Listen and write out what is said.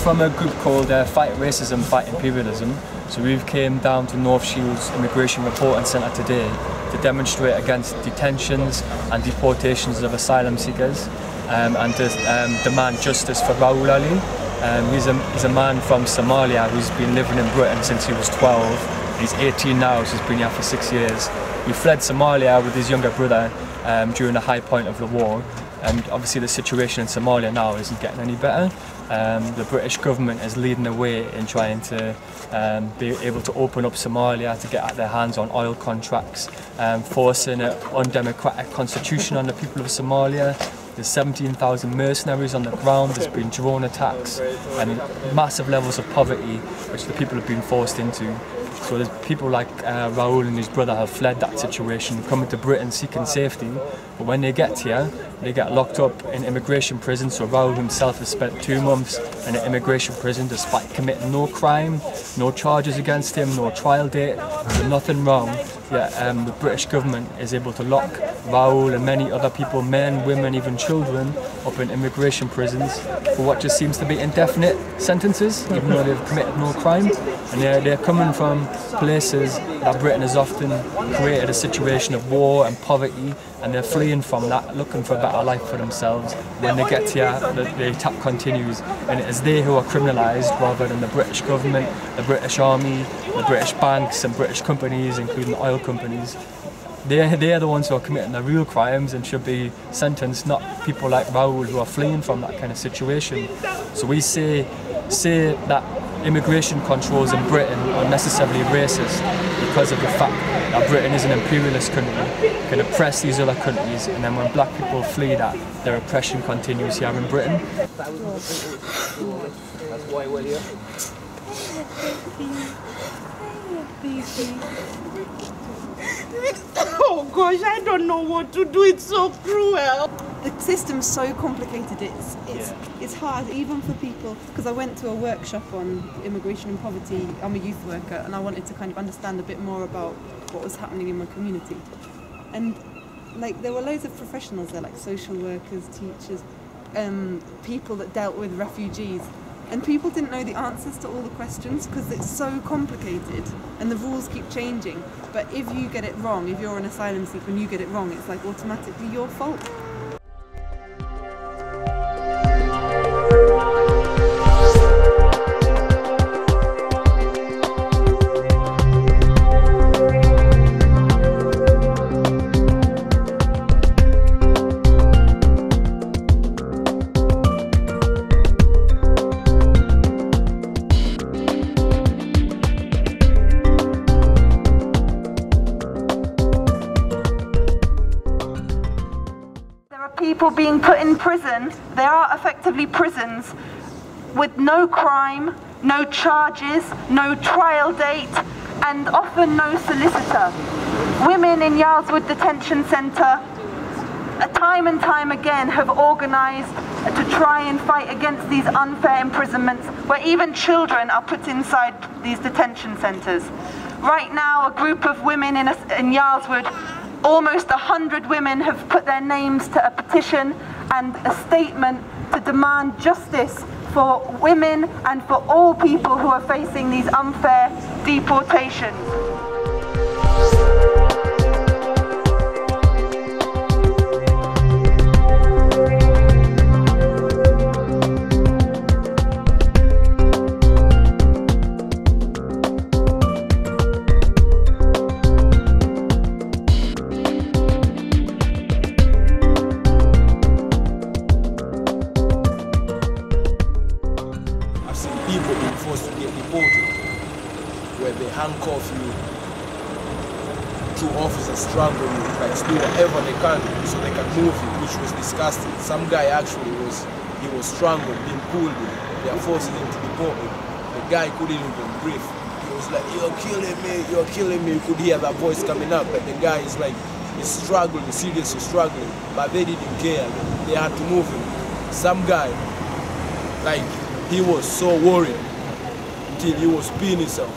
from a group called Fight Racism, Fight Imperialism. So we've came down to North Shields Immigration Reporting Centre today to demonstrate against detentions and deportations of asylum seekers and to demand justice for Raoul Ali. He's a man from Somalia who's been living in Britain since he was 12. He's 18 now, so he's been here for 6 years. He fled Somalia with his younger brother during the high point of the war. And obviously the situation in Somalia now isn't getting any better. The British government is leading the way in trying to be able to open up Somalia to get their hands on oil contracts, forcing an undemocratic constitution on the people of Somalia. There's 17,000 mercenaries on the ground, there's been drone attacks and massive levels of poverty which the people have been forced into. So there's people like Raoul and his brother have fled that situation, coming to Britain seeking safety, but when they get here, they get locked up in immigration prison. So Raoul himself has spent 2 months in an immigration prison despite committing no crime, no charges against him, no trial date, nothing wrong. Yet the British government is able to lock Raoul and many other people, men, women, even children, up in immigration prisons for what just seems to be indefinite sentences, even though they've committed no crime. And they're coming from places that Britain has often created a situation of war and poverty, and they're fleeing from that, looking for a better life for themselves. When they get here, the attack continues, and it is they who are criminalised rather than the British government, the British Army, the British banks and British companies, including oil companies. They're the ones who are committing the real crimes and should be sentenced, not people like Raoul who are fleeing from that kind of situation. So we say that immigration controls in Britain are necessarily racist because of the fact that Britain is an imperialist country, can oppress these other countries, and then when black people flee that, their oppression continues here in Britain. That's why we're here. Oh gosh, I don't know what to do. It's so cruel. The system's so complicated. It's hard even for people, because I went to a workshop on immigration and poverty. I'm a youth worker, and I wanted to kind of understand a bit more about what was happening in my community. And like there were loads of professionals there, like social workers, teachers, people that dealt with refugees. And people didn't know the answers to all the questions because it's so complicated and the rules keep changing. But if you get it wrong, if you're an asylum seeker and you get it wrong, it's like automatically your fault. People being put in prison, they are effectively prisons with no crime, no charges, no trial date, and often no solicitor. Women in Yarlswood Detention Centre time and time again have organised to try and fight against these unfair imprisonments where even children are put inside these detention centres. Right now, a group of women in Yarlswood, almost 100 women have put their names to a petition and a statement to demand justice for women and for all people who are facing these unfair deportations. People being forced to get deported, where they handcuff you, 2 officers strangle you, like do whatever they can so they can move you, which was disgusting. Some guy actually was strangled, being pulled in. They are forcing him to deport him. The guy couldn't even breathe. He was like, "You're killing me, you're killing me." You could hear that voice coming up, but the guy is like, he's struggling, seriously struggling, but they didn't care. They had to move him. Some guy, like, he was so worried until he was peeing himself.